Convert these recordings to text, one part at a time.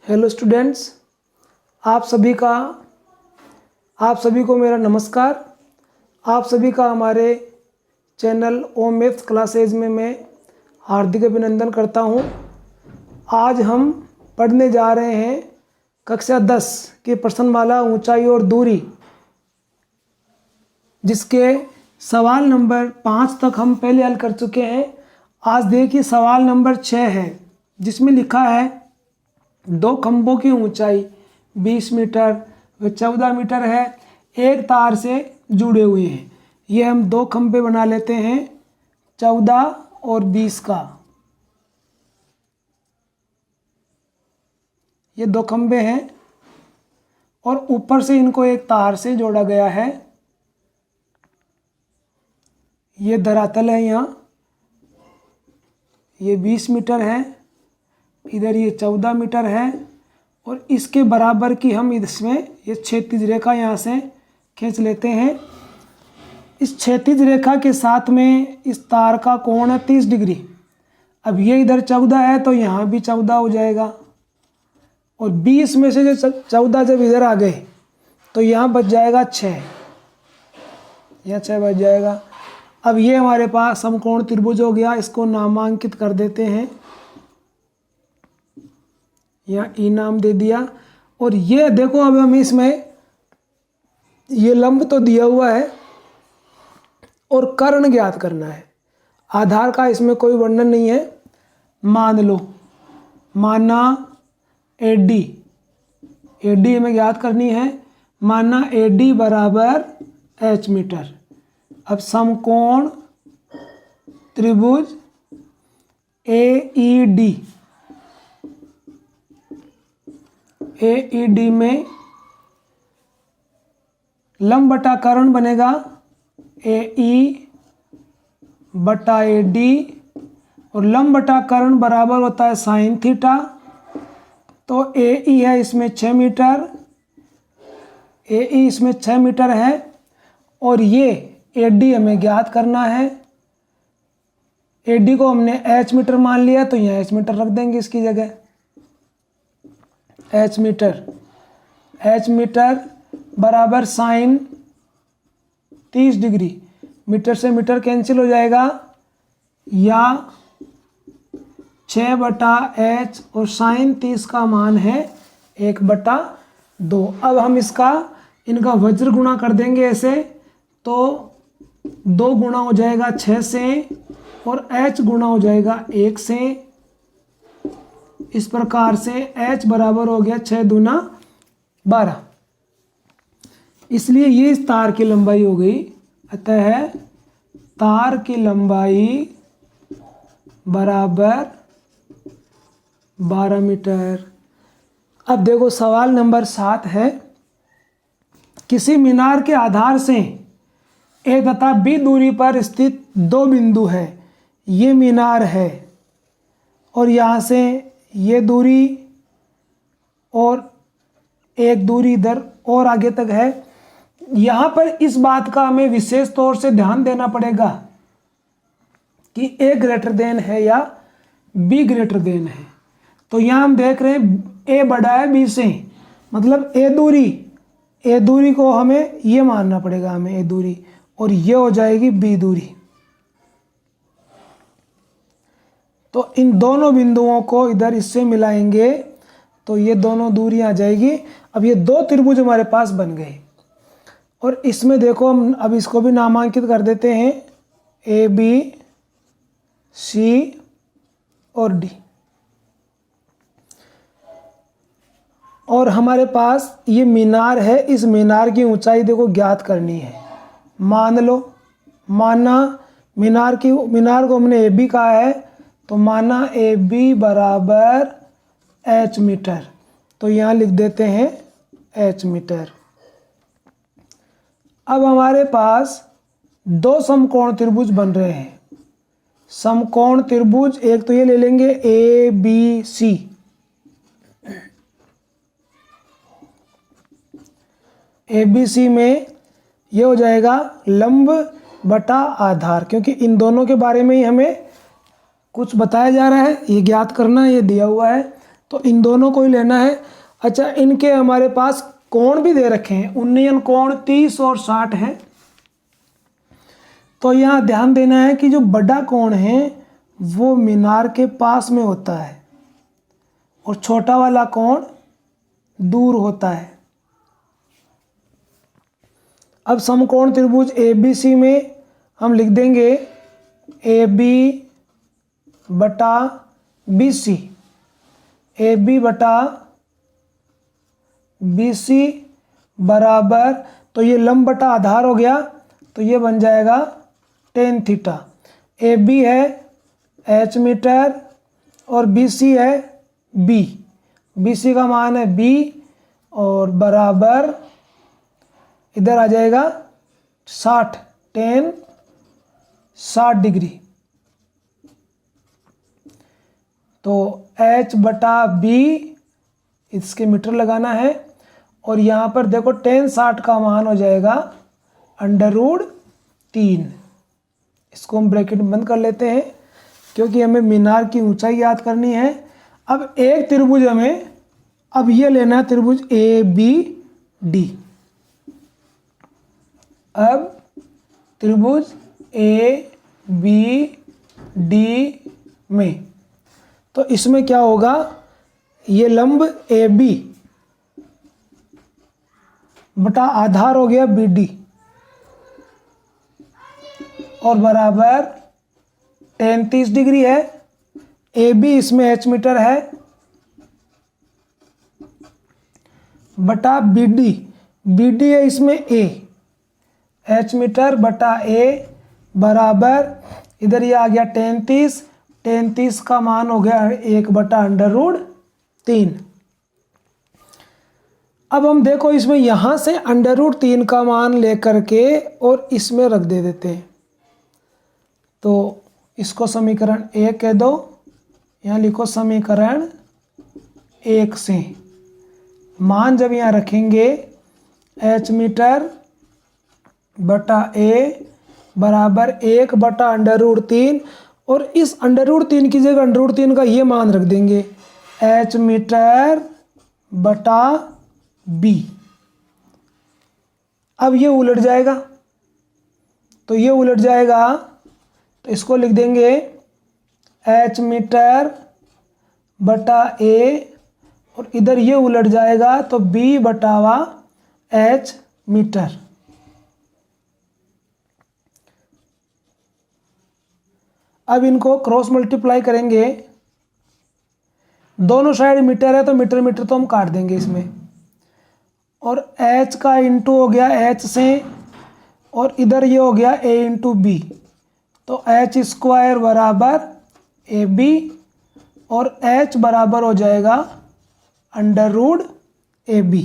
Hello students, आप सभी को मेरा नमस्कार। आप सभी का हमारे चैनल ओम मैथ्स क्लासेज में मैं हार्दिक अभिनंदन करता हूं। आज हम पढ़ने जा रहे हैं कक्षा 10 के प्रश्नमाला ऊंचाई और दूरी, जिसके सवाल नंबर 5 तक हम पहले हल कर चुके हैं। आज देखिए सवाल नंबर 6 है, जिसमें लिखा है दो खंभों की ऊंचाई 20 मीटर व 14 मीटर है, एक तार से जुड़े हुए हैं। ये हम दो खंभे बना लेते हैं 14 और 20 का। ये दो खंभे हैं और ऊपर से इनको एक तार से जोड़ा गया है। ये धरातल है, यहाँ ये 20 मीटर है, इधर ये 14 मीटर है और इसके बराबर की हम इसमें ये क्षैतिज रेखा यहाँ से खींच लेते हैं। इस क्षैतिज रेखा के साथ में इस तार का कोण है 30 डिग्री। अब ये इधर 14 है तो यहाँ भी 14 हो जाएगा और 20 में से जो 14 जब इधर आ गए तो यहाँ बच जाएगा 6, यहाँ 6 बच जाएगा। अब ये हमारे पास समकोण त्रिभुज हो गया। इसको नामांकित कर देते हैं, यहाँ ई नाम दे दिया। और ये देखो, अब हम इसमें ये लंब तो दिया हुआ है और कर्ण ज्ञात करना है। आधार का इसमें कोई वर्णन नहीं है। मान लो, माना एडी हमें ज्ञात करनी है। माना एडी बराबर h मीटर। अब समकोण त्रिभुज AED में लंब बटा कर्ण बनेगा AE बटा AD और लंब बटा कर्ण बराबर होता है साइन थीटा। तो AE है इसमें 6 मीटर, AE इसमें 6 मीटर है और ये AD हमें ज्ञात करना है। AD को हमने h मीटर मान लिया तो यहाँ h मीटर रख देंगे इसकी जगह। h मीटर बराबर साइन 30 डिग्री। मीटर से मीटर कैंसिल हो जाएगा, या 6/h और साइन 30 का मान है 1/2। अब हम इनका वज्र गुणा कर देंगे ऐसे, तो 2 गुणा हो जाएगा 6 से और h गुणा हो जाएगा 1 से। इस प्रकार से h बराबर हो गया 6 दूना 12। इसलिए ये इस तार की लंबाई हो गई। अतः तार की लंबाई बराबर 12 मीटर। अब देखो सवाल नंबर 7 है, किसी मीनार के आधार से A तथा B दूरी पर स्थित दो बिंदु है। ये मीनार है और यहाँ से ये दूरी और एक दूरी इधर और आगे तक है। यहाँ पर इस बात का हमें विशेष तौर से ध्यान देना पड़ेगा कि A ग्रेटर देन है या B ग्रेटर देन है। तो यहाँ हम देख रहे हैं A बड़ा है B से, मतलब A दूरी को हमें ये मानना पड़ेगा, हमें A दूरी, और ये हो जाएगी B दूरी। तो इन दोनों बिंदुओं को इधर इससे मिलाएंगे तो ये दोनों दूरी आ जाएगी। अब ये दो त्रिभुज हमारे पास बन गए और इसमें देखो हम अब इसको भी नामांकित कर देते हैं AB, C और D। और हमारे पास ये मीनार है, इस मीनार की ऊंचाई देखो ज्ञात करनी है। माना मीनार को हमने AB कहा है, तो माना AB बराबर h मीटर, तो यहाँ लिख देते हैं h मीटर। अब हमारे पास दो समकोण त्रिभुज बन रहे हैं। समकोण त्रिभुज एक तो ये ले लेंगे ABC। ABC में ये हो जाएगा लंब बटा आधार, क्योंकि इन दोनों के बारे में ही हमें कुछ बताया जा रहा है, ये ज्ञात करना, ये दिया हुआ है। तो इन दोनों को ही लेना है। अच्छा, इनके हमारे पास कोण भी दे रखे हैं, उन्नयन कोण 30 और 60 है। तो यहाँ ध्यान देना है कि जो बड़ा कोण है वो मीनार के पास में होता है और छोटा वाला कोण दूर होता है। अब समकोण त्रिभुज ABC में हम लिख देंगे AB बटा BC, AB बटा BC बराबर, तो ये लंब बटा आधार हो गया, तो ये बन जाएगा tan थीटा। AB है H मीटर और BC है B, BC का मान है B और बराबर इधर आ जाएगा 60, tan 60 डिग्री। तो H बटा B इसके मीटर लगाना है और यहाँ पर देखो tan 60 का मान हो जाएगा √3। इसको हम ब्रैकेट बंद कर लेते हैं क्योंकि हमें मीनार की ऊंचाई याद करनी है। अब एक त्रिभुज हमें अब ये लेना है, त्रिभुज ABD। अब त्रिभुज ABD में तो इसमें क्या होगा, ये लंब AB बटा आधार हो गया BD और बराबर tan 30 डिग्री है। AB इसमें H मीटर है बटा BD, BD है इसमें A, H मीटर बटा A बराबर इधर ये आ गया tan 30, tan 30 का मान हो गया 1 बटा √3। अब हम देखो इसमें यहाँ से √3 का मान लेकर के और इसमें रख देते हैं, तो इसको समीकरण 1 कह दो, यहाँ लिखो समीकरण 1 से मान जब यहाँ रखेंगे H मीटर बटा A बराबर 1 बटा √3 और इस √3 की जगह √3 का ये मान रख देंगे H मीटर बटा B। अब ये उलट जाएगा, तो ये उलट जाएगा तो इसको लिख देंगे H मीटर बटा A और इधर ये उलट जाएगा तो B बटावा H मीटर। अब इनको क्रॉस मल्टीप्लाई करेंगे, दोनों साइड मीटर है तो मीटर मीटर तो हम काट देंगे इसमें, और H का इंटू हो गया H से और इधर ये हो गया A इंटू B, तो H स्क्वायर बराबर AB और H बराबर हो जाएगा √AB,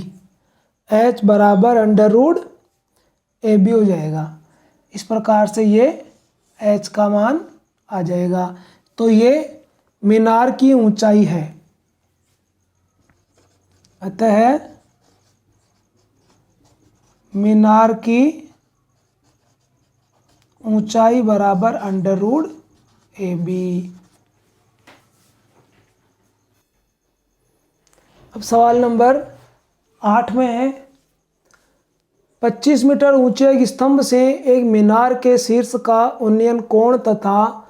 H बराबर √AB हो जाएगा। इस प्रकार से ये H का मान आ जाएगा। तो ये मीनार की ऊंचाई है, अतः मीनार की ऊंचाई बराबर √AB। अब सवाल नंबर 8 में है, 25 मीटर ऊंचे एक स्तंभ से एक मीनार के शीर्ष का उन्नयन कोण तथा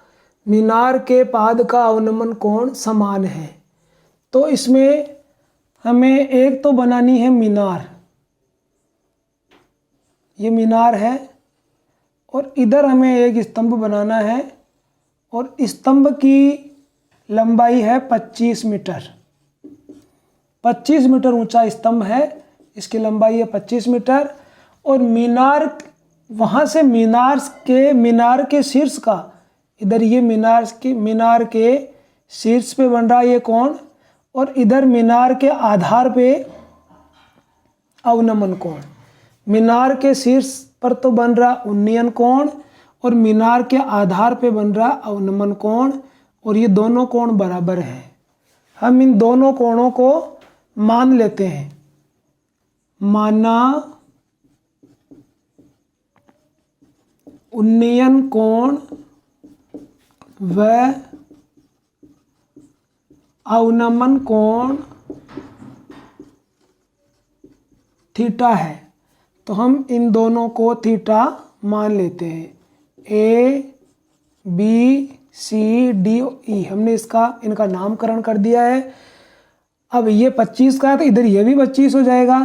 मीनार के पाद का अवनमन कोण समान है। तो इसमें हमें एक तो बनानी है मीनार, ये मीनार है और इधर हमें एक स्तंभ बनाना है और स्तंभ की लंबाई है 25 मीटर। 25 मीटर ऊंचा स्तंभ है, इसकी लंबाई है 25 मीटर और मीनार वहाँ से मीनार के शीर्ष का, इधर ये मीनार के शीर्ष पे बन रहा है ये कोण और इधर मीनार के आधार पे अवनमन कोण। मीनार के शीर्ष पर तो बन रहा उन्नयन कोण और मीनार के आधार पे बन रहा अवनमन कोण और ये दोनों कोण बराबर हैं। हम इन दोनों कोणों को मान लेते हैं, माना उन्नयन कोण व अवनमन कोण थीटा है, तो हम इन दोनों को थीटा मान लेते हैं। A B C D E, हमने इनका नामकरण कर दिया है। अब ये 25 का है तो इधर ये भी 25 हो जाएगा।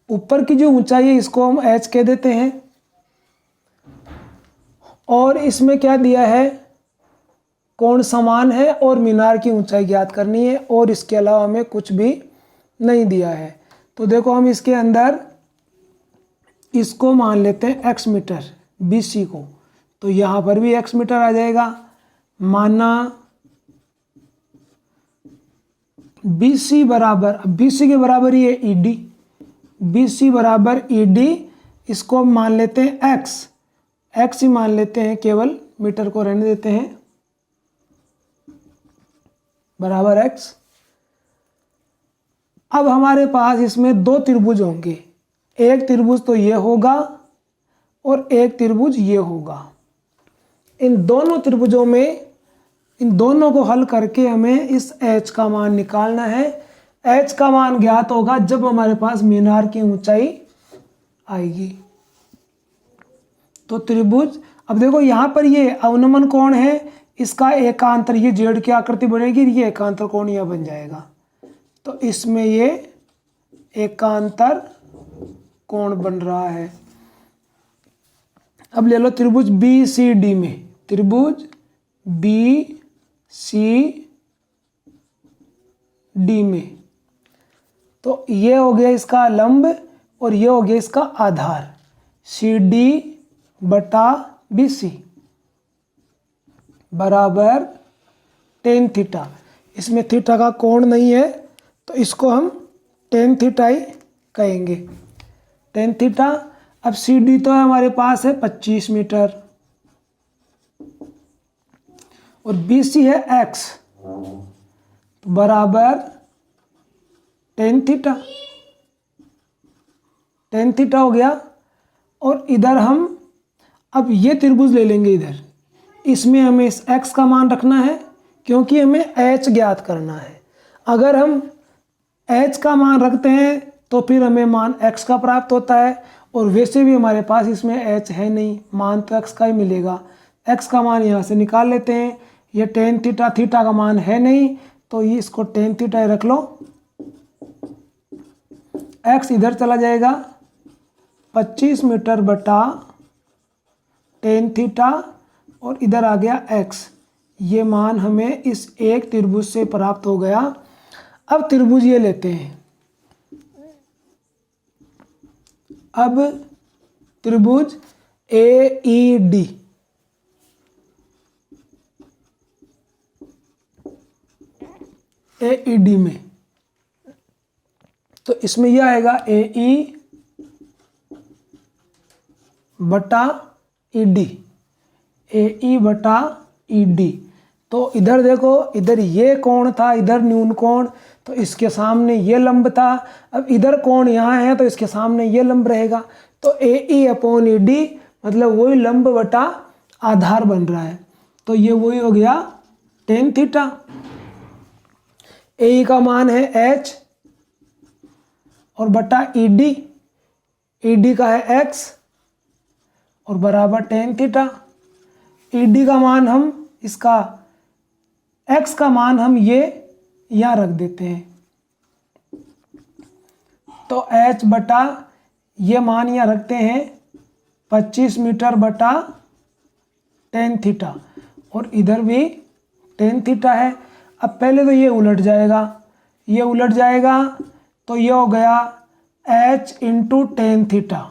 ऊपर की जो ऊंचाई है इसको हम h कह देते हैं, और इसमें क्या दिया है, कोण समान है और मीनार की ऊंचाई ज्ञात करनी है, और इसके अलावा हमें कुछ भी नहीं दिया है। तो देखो हम इसके अंदर इसको मान लेते हैं x मीटर BC को, तो यहाँ पर भी x मीटर आ जाएगा। माना BC बराबर, BC के बराबर ही है ED, BC बराबर ED, इसको मान लेते हैं x ही मान लेते हैं, केवल मीटर को रहने देते हैं, बराबर x। अब हमारे पास इसमें दो त्रिभुज होंगे, एक त्रिभुज तो ये होगा और एक त्रिभुज ये होगा। इन दोनों त्रिभुजों में, इन दोनों को हल करके हमें इस h का मान निकालना है। h का मान ज्ञात होगा जब हमारे पास मीनार की ऊंचाई आएगी। तो त्रिभुज, अब देखो यहाँ पर ये अवनमन कोण है, इसका एकांतर, ये जेड की आकृति बनेगी, ये एकांतर कोण यह बन जाएगा, तो इसमें ये एकांतर कोण बन रहा है। अब ले लो त्रिभुज BCD में, त्रिभुज BCD में, तो ये हो गया इसका लंब और ये हो गया इसका आधार, CD बटा BC बराबर tan थीटा। इसमें थीटा का कोण नहीं है तो इसको हम tan थीटा ही कहेंगे, tan थीटा। अब CD तो हमारे पास है 25 मीटर और BC है x, तो बराबर tan थीटा, tan थीटा हो गया। और इधर हम अब ये त्रिभुज ले लेंगे, इधर इसमें हमें इस x का मान रखना है क्योंकि हमें h ज्ञात करना है। अगर हम h का मान रखते हैं तो फिर हमें मान x का प्राप्त होता है, और वैसे भी हमारे पास इसमें h है नहीं, मान तो x का ही मिलेगा। x का मान यहाँ से निकाल लेते हैं, ये tan थीटा, थीटा का मान है नहीं तो ये इसको tan थीटा ही रख लो, x इधर चला जाएगा, 25 मीटर बटा tan थीटा और इधर आ गया x। ये मान हमें इस एक त्रिभुज से प्राप्त हो गया। अब त्रिभुज ये लेते हैं, अब त्रिभुज AED, AED में, तो इसमें यह आएगा AE बटा ED, AE बटा ED। तो इधर देखो, इधर ये कोण था, इधर न्यून कोण, तो इसके सामने ये लंब था। अब इधर कोण यहाँ है तो इसके सामने ये लंब रहेगा, तो AE अपॉन ED मतलब वही लंब बटा आधार बन रहा है, तो ये वही हो गया tan थीटा। AE का मान है h और बटा ED, ED का है x और बराबर tan थीटा। ED का मान हम इसका, x का मान हम ये यहाँ रख देते हैं, तो h बटा ये मान यहाँ रखते हैं 25 मीटर बटा tan थीटा, और इधर भी tan थीटा है। अब पहले तो ये उलट जाएगा, ये उलट जाएगा तो ये हो गया h इंटू tan थीटा,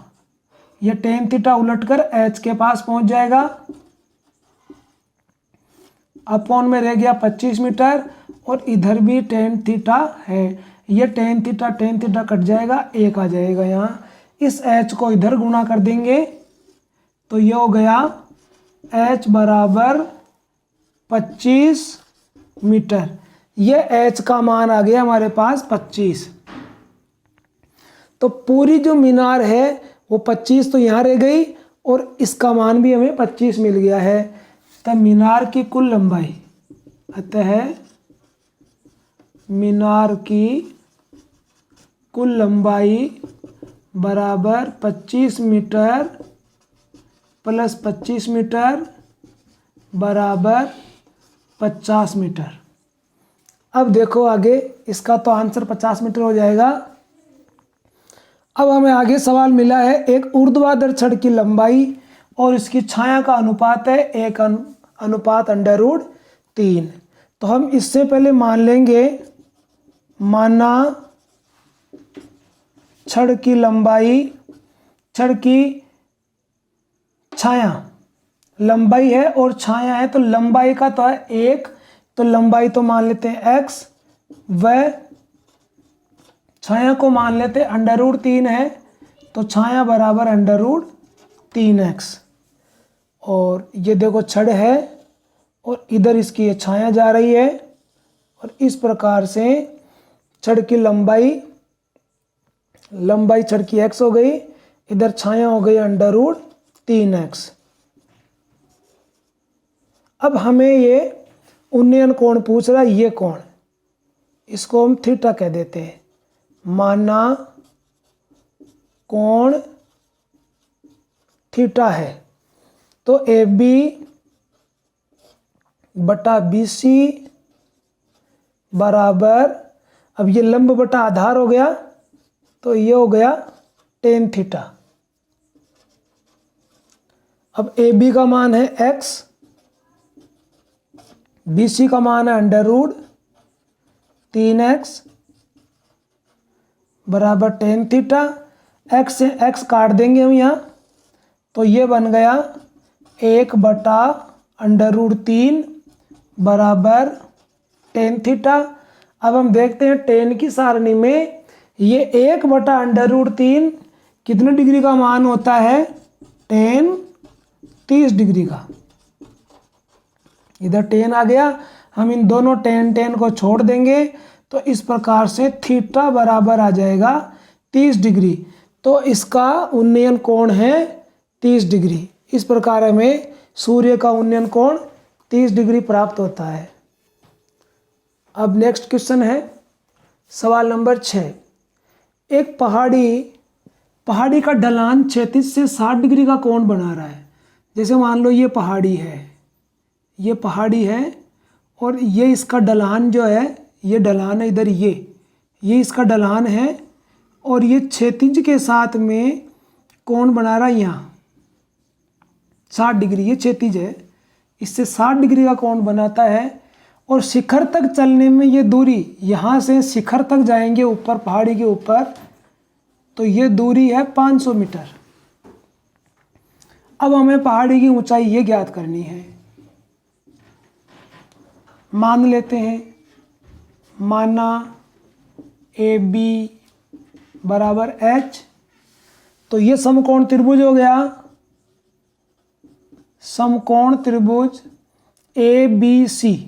ये tan थीटा उलट कर h के पास पहुंच जाएगा, अपॉन में रह गया 25 मीटर और इधर भी tan थीटा है, ये tan थीटा कट जाएगा, एक आ जाएगा यहाँ, इस h को इधर गुणा कर देंगे तो ये हो गया h बराबर 25 मीटर। ये h का मान आ गया हमारे पास 25। तो पूरी जो मीनार है वो 25 तो यहाँ रह गई और इसका मान भी हमें 25 मिल गया है। अतः मीनार की कुल लंबाई, अतः मीनार की कुल लंबाई बराबर 25 मीटर प्लस 25 मीटर बराबर 50 मीटर। अब देखो आगे, इसका तो आंसर 50 मीटर हो जाएगा। अब हमें आगे सवाल मिला है, एक ऊर्ध्वाधर छड़ की लंबाई और इसकी छाया का अनुपात है 1/√3। तो हम इससे पहले मान लेंगे, माना छड़ की लंबाई, छड़ की छाया, लंबाई है और छाया है, तो लंबाई का तो है 1, तो लंबाई तो मान लेते हैं x, व छाया को मान लेते हैं √3 है, तो छाया बराबर √3x। और ये देखो छड़ है और इधर इसकी ये छाया जा रही है, और इस प्रकार से छड़ की लंबाई छड़ की x हो गई, इधर छाया हो गई √3x। अब हमें ये उन्नयन कोण पूछ रहा है, ये कोण, इसको हम थीटा कह देते हैं। माना कोण थीटा है, तो AB बटा BC बराबर, अब ये लंब बटा आधार हो गया, तो ये हो गया tan थीटा। अब AB का मान है x, BC का मान है √3x बराबर tan थीटा। x से x काट देंगे हम यहाँ, तो ये बन गया 1/√3 बराबर tan थीटा। अब हम देखते हैं tan की सारणी में ये 1/√3 कितने डिग्री का मान होता है, tan 30 डिग्री का। इधर tan आ गया, हम इन दोनों tan को छोड़ देंगे, तो इस प्रकार से थीटा बराबर आ जाएगा 30 डिग्री। तो इसका उन्नयन कोण है 30 डिग्री। इस प्रकार हमें सूर्य का उन्नयन कोण 30 डिग्री प्राप्त होता है। अब नेक्स्ट क्वेश्चन है सवाल नंबर 6। एक पहाड़ी का ढलान क्षैतिज से 60 डिग्री का कोण बना रहा है। जैसे मान लो ये पहाड़ी है और ये इसका ढलान जो है, ये ढलान है इधर, ये इसका ढलान है, और ये क्षैतिज के साथ में कोण बना रहा है यहाँ 60 डिग्री। ये क्षैतिज है, इससे 60 डिग्री का कोण बनाता है, और शिखर तक चलने में ये दूरी, यहाँ से शिखर तक जाएंगे ऊपर पहाड़ी के ऊपर, तो ये दूरी है 500 मीटर। अब हमें पहाड़ी की ऊंचाई ये ज्ञात करनी है। मान लेते हैं, माना AB बराबर H, तो ये समकोण त्रिभुज हो गया। समकोण त्रिभुज ABC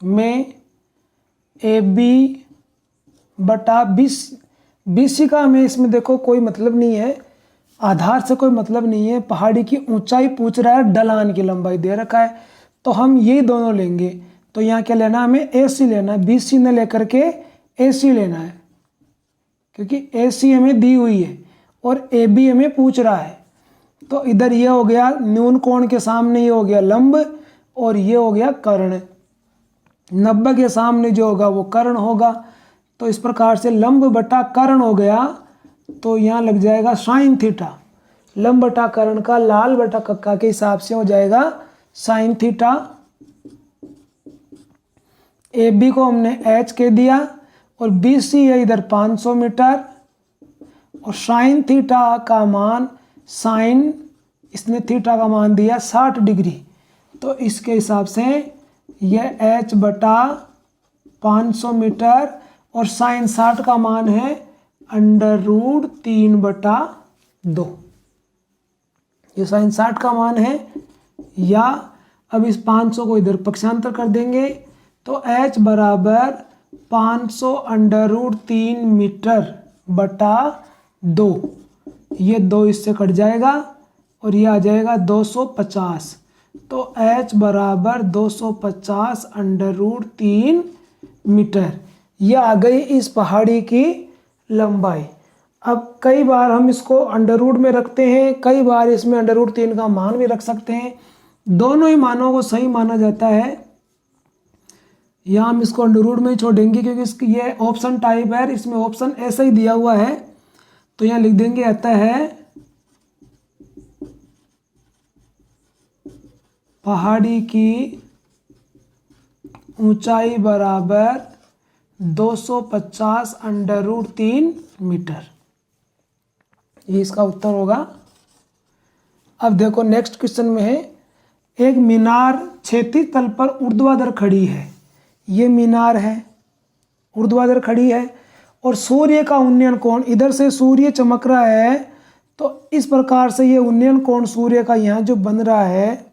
में AB बटा BC का हमें इसमें देखो कोई मतलब नहीं है, आधार से कोई मतलब नहीं है, पहाड़ी की ऊंचाई पूछ रहा है, ढलान की लंबाई दे रखा है, तो हम ये दोनों लेंगे। तो यहाँ क्या लेना है, हमें AC लेना है, BC ने लेकर के AC लेना है, क्योंकि AC हमें दी हुई है और AB हमें पूछ रहा है। तो इधर ये हो गया न्यून कोण के सामने, ये हो गया लंब, और ये हो गया कर्ण। 90 के सामने जो होगा वो कर्ण होगा। तो इस प्रकार से लंब बटा कर्ण हो गया, तो यहाँ लग जाएगा साइन थीटा। लंब बटा कर्ण का लाल बटा कक्का के हिसाब से हो जाएगा साइन थीटा। AB को हमने H कह दिया, और BC है इधर 500 मीटर, और साइन थीटा का मान, साइन इसने थीटा का मान दिया 60 डिग्री, तो इसके हिसाब से यह H बटा 500 मीटर, और साइन 60 का मान है √3/2। ये साइन 60 का मान है। या अब इस 500 को इधर पक्षांतर कर देंगे, तो H बराबर 500 √3 मीटर बटा 2। ये 2 इससे कट जाएगा, और ये आ जाएगा 250। तो h बराबर 250 √3 मीटर। ये आ गई इस पहाड़ी की लंबाई। अब कई बार हम इसको अंडर रूट में रखते हैं, कई बार इसमें √3 का मान भी रख सकते हैं। दोनों ही मानों को सही माना जाता है। यहाँ हम इसको अंडर रूट में ही छोड़ेंगे क्योंकि इसकी ये ऑप्शन टाइप है, इसमें ऑप्शन ऐसा ही दिया हुआ है। तो यहाँ लिख देंगे अतः है पहाड़ी की ऊंचाई बराबर 250 √3 मीटर। ये इसका उत्तर होगा। अब देखो नेक्स्ट क्वेश्चन में है, एक मीनार क्षैतिज तल पर ऊर्ध्वाधर खड़ी है। ये मीनार है, ऊर्ध्वाधर खड़ी है और सूर्य का उन्नयन कोण, इधर से सूर्य चमक रहा है तो इस प्रकार से ये उन्नयन कोण सूर्य का यहाँ जो बन रहा है,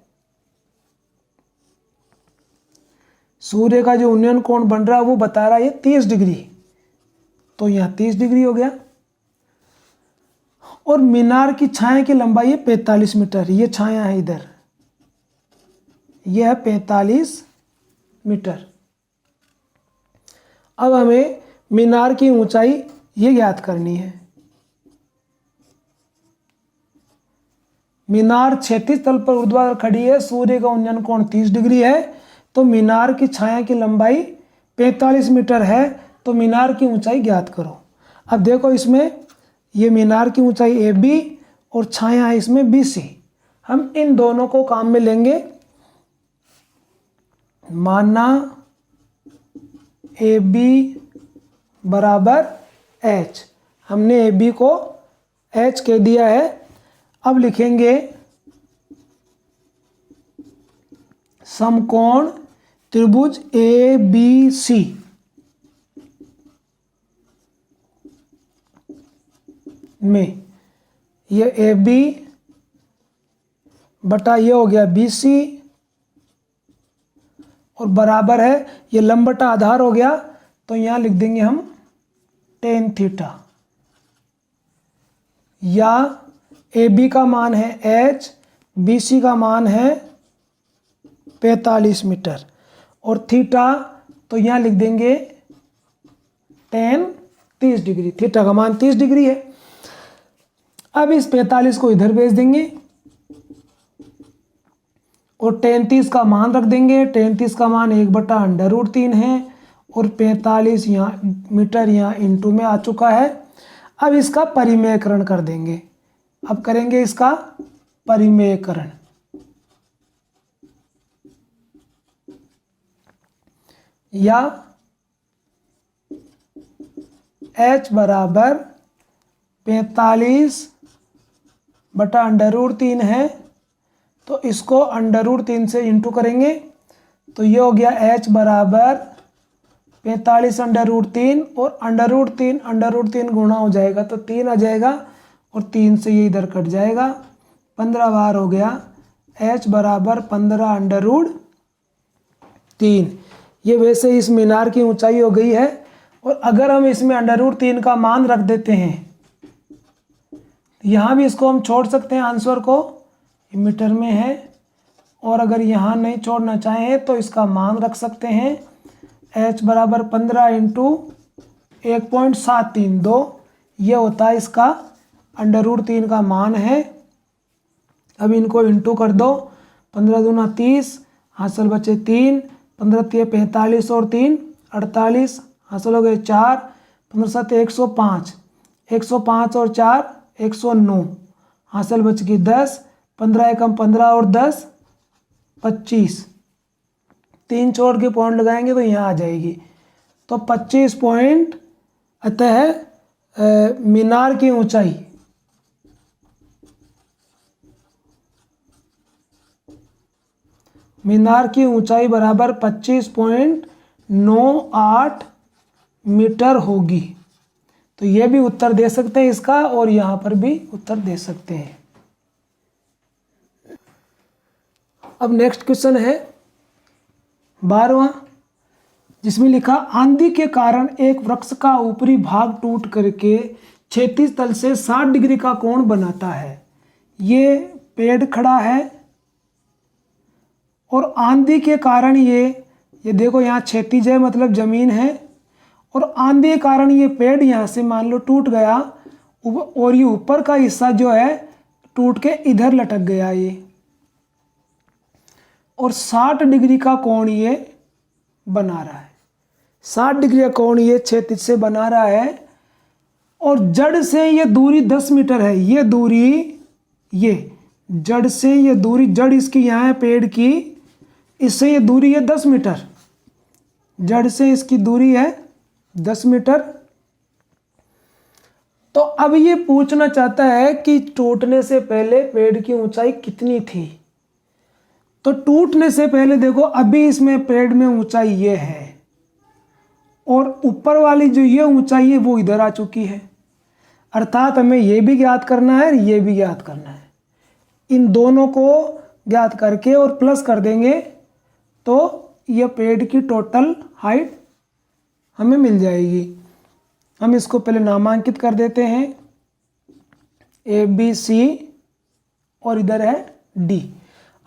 सूर्य का जो उन्नयन कोण बन रहा है वो बता रहा है ये 30 डिग्री। तो यहाँ 30 डिग्री हो गया। और मीनार की छाया की लंबाई है 45 मीटर। ये छाया है इधर, यह है 45 मीटर। अब हमें मीनार की ऊंचाई ये ज्ञात करनी है। मीनार क्षैतिज तल पर ऊर्ध्वाधर खड़ी है, सूर्य का उन्नयन कोण 30 डिग्री है, तो मीनार की छाया की लंबाई 45 मीटर है। तो मीनार की ऊंचाई ज्ञात करो। अब देखो इसमें ये मीनार की ऊंचाई AB और छाया है इसमें BC। हम इन दोनों को काम में लेंगे। माना AB बराबर H, हमने AB को H कह दिया है। अब लिखेंगे समकोण त्रिभुज ABC में ये AB बटा ये हो गया BC और बराबर है ये लंब बटा आधार हो गया। तो यहाँ लिख देंगे हम tan थीटा, या AB का मान है H, BC का मान है 45 मीटर और थीटा तो यहाँ लिख देंगे tan 30 डिग्री। थीटा का मान 30 डिग्री है। अब इस 45 को इधर भेज देंगे और tan 30 का मान रख देंगे। tan 30 का मान 1/√3 है और 45 यहाँ मीटर यहाँ इंटू में आ चुका है। अब इसका परिमेयकरण कर देंगे। अब करेंगे इसका परिमेयकरण। या H बराबर 45/√3 है, तो इसको √3 से इंटू करेंगे तो ये हो गया H बराबर 45/√3 और √3 गुणा हो जाएगा तो 3 आ जाएगा और 3 से ये इधर कट जाएगा। 15 बार हो गया H बराबर 15/√3। ये वैसे इस मीनार की ऊंचाई हो गई है। और अगर हम इसमें √3 का मान रख देते हैं, यहाँ भी इसको हम छोड़ सकते हैं आंसर को, मीटर में है। और अगर यहाँ नहीं छोड़ना चाहें तो इसका मान रख सकते हैं। H बराबर 15 × 1.732 ये होता है इसका √3 का मान है। अब इनको इंटू कर दो, 15 दूना 30, हासिल बचे 3, 15 × 45 और 3 48, हासिल हो गए 4, 15 × 7 105, 105 और 4 109, हासिल बच गई 10, 15 × 15 और 10 25, 3 छोड़ के पॉइंट लगाएंगे तो यहाँ आ जाएगी। तो 25 पॉइंट अतः मीनार की ऊंचाई बराबर 25.98 मीटर होगी। तो ये भी उत्तर दे सकते हैं इसका और यहाँ पर भी उत्तर दे सकते हैं। अब नेक्स्ट क्वेश्चन है 12वां, जिसमें लिखा आंधी के कारण एक वृक्ष का ऊपरी भाग टूट करके क्षैतिज तल से 60 डिग्री का कोण बनाता है। ये पेड़ खड़ा है और आंधी के कारण ये देखो यहाँ क्षैतिज है मतलब ज़मीन है, और आंधी के कारण ये पेड़ यहाँ से मान लो टूट गया और ये ऊपर का हिस्सा जो है टूट के इधर लटक गया ये, और 60 डिग्री का कोण ये बना रहा है। 60 डिग्री का कोण ये क्षैतिज से बना रहा है, और जड़ से ये दूरी 10 मीटर है। ये दूरी, ये जड़ से ये दूरी, जड़ इसकी यहाँ है पेड़ की, इससे ये दूरी है 10 मीटर। जड़ से इसकी दूरी है 10 मीटर। तो अब ये पूछना चाहता है कि टूटने से पहले पेड़ की ऊंचाई कितनी थी। तो टूटने से पहले देखो अभी इसमें पेड़ में ऊंचाई ये है, और ऊपर वाली जो ये ऊंचाई है वो इधर आ चुकी है। अर्थात हमें ये भी ज्ञात करना है, ये भी ज्ञात करना है। इन दोनों को ज्ञात करके और प्लस कर देंगे तो ये पेड़ की टोटल हाइट हमें मिल जाएगी। हम इसको पहले नामांकित कर देते हैं, ABC और इधर है D।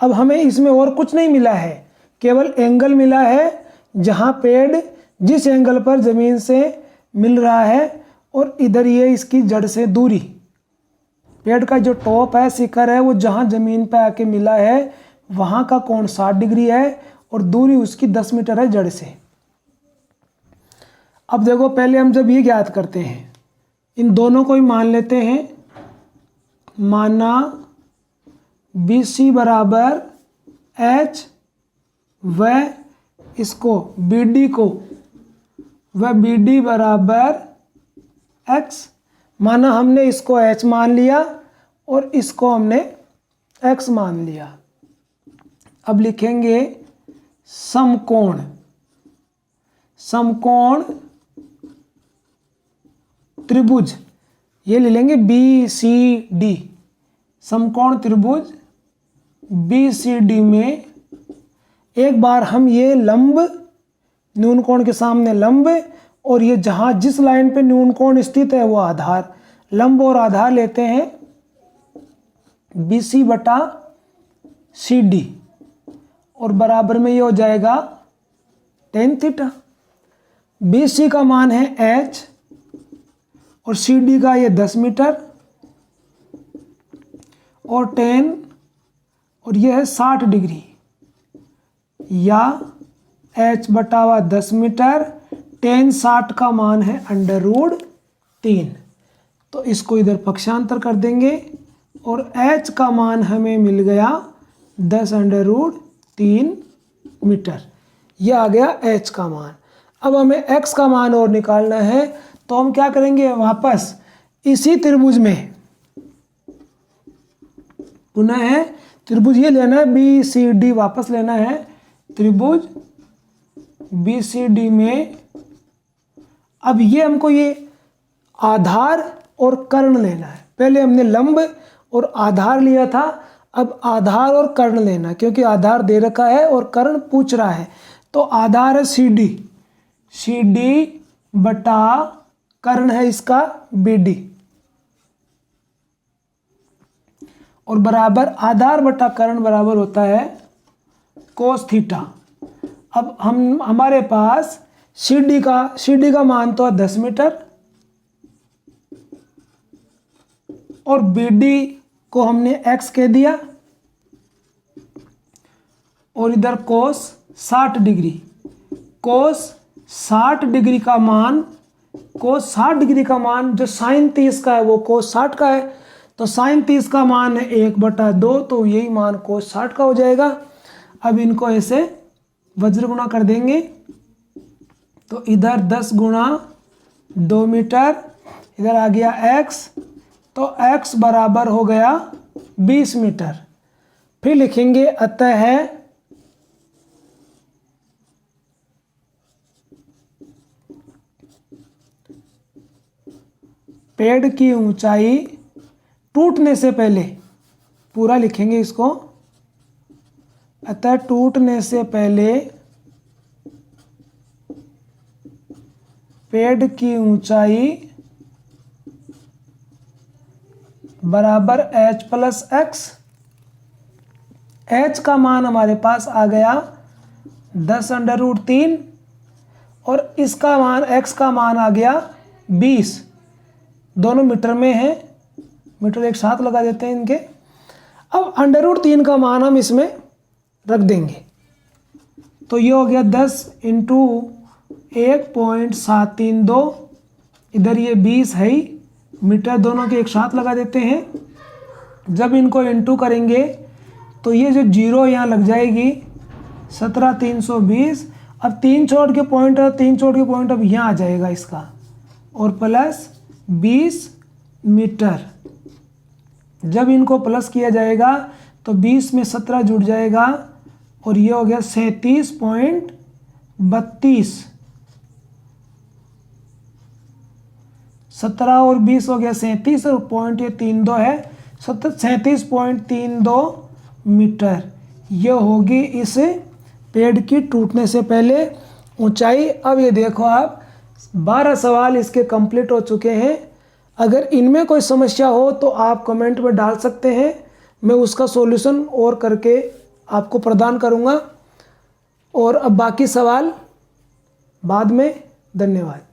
अब हमें इसमें और कुछ नहीं मिला है, केवल एंगल मिला है, जहाँ पेड़ जिस एंगल पर ज़मीन से मिल रहा है, और इधर ये इसकी जड़ से दूरी, पेड़ का जो टॉप है, शिखर है, वो जहाँ ज़मीन पे आके मिला है वहाँ का कोण 60 डिग्री है, और दूरी उसकी 10 मीटर है जड़ से। अब देखो पहले हम जब ये ज्ञात करते हैं, इन दोनों को ही मान लेते हैं। माना BC बराबर H, व इसको BD को व BD बराबर X। माना हमने इसको H मान लिया और इसको हमने X मान लिया। अब लिखेंगे समकोण, समकोण त्रिभुज, ये ले लेंगे BCD। समकोण त्रिभुज BCD में एक बार हम ये लंब, न्यून कोण के सामने लंब, और ये जहाँ जिस लाइन पे न्यून कोण स्थित है वो आधार, लंब और आधार लेते हैं BC बटा CD, और बराबर में ये हो जाएगा tan थीटा। BC का मान है H और CD का ये 10 मीटर, और tan, और ये है 60 डिग्री, या H बटा हुआ 10 मीटर, tan 60 का मान है √3। तो इसको इधर पक्षांतर कर देंगे और H का मान हमें मिल गया 10√3 मीटर। यह आ गया H का मान। अब हमें X का मान और निकालना है, तो हम क्या करेंगे, वापस इसी त्रिभुज में पुनः है त्रिभुज ये लेना है BCD, वापस लेना है त्रिभुज BCD में। अब ये हमको ये आधार और कर्ण लेना है। पहले हमने लंब और आधार लिया था, अब आधार और कर्ण लेना, क्योंकि आधार दे रखा है और कर्ण पूछ रहा है। तो आधार है CD बटा कर्ण है इसका BD, और बराबर आधार बटा कर्ण बराबर होता है कोस थीटा। अब हमारे पास CD का मान तो है 10 मीटर, और BD को हमने X कह दिया, और इधर कोस 60 डिग्री, कोस 60 डिग्री का मान, कोस 60 डिग्री का मान जो साइन 30 का है वो कोस 60 का है, तो साइन 30 का मान है 1/2, तो यही मान कोस 60 का हो जाएगा। अब इनको ऐसे वज्र गुणा कर देंगे, तो इधर 10 गुणा 2 मीटर, इधर आ गया X, तो X बराबर हो गया 20 मीटर। फिर लिखेंगे अतः पेड़ की ऊंचाई टूटने से पहले, पूरा लिखेंगे इसको, अतः टूटने से पहले पेड़ की ऊंचाई बराबर H + X, h का मान हमारे पास आ गया 10√3 और इसका मान x का मान आ गया 20। दोनों मीटर में हैं, मीटर एक साथ लगा देते हैं इनके। अब √3 का मान हम इसमें रख देंगे, तो ये हो गया 10 × 1.732, इधर ये 20 है ही, मीटर दोनों के एक साथ लगा देते हैं। जब इनको इंटू करेंगे तो ये जो जीरो यहाँ लग जाएगी 17,320। अब 3 छोड़ के पॉइंट अब यहाँ आ जाएगा इसका, और प्लस 20 मीटर। जब इनको प्लस किया जाएगा तो 20 में 17 जुड़ जाएगा और ये हो गया 37.32। 17 और 20 हो गया 37 और पॉइंट ये 32 है, 37.32 मीटर। ये होगी इस पेड़ की टूटने से पहले ऊंचाई। अब ये देखो आप 12 सवाल इसके कंप्लीट हो चुके हैं। अगर इनमें कोई समस्या हो तो आप कमेंट में डाल सकते हैं, मैं उसका सॉल्यूशन और करके आपको प्रदान करूंगा। और अब बाकी सवाल बाद में। धन्यवाद।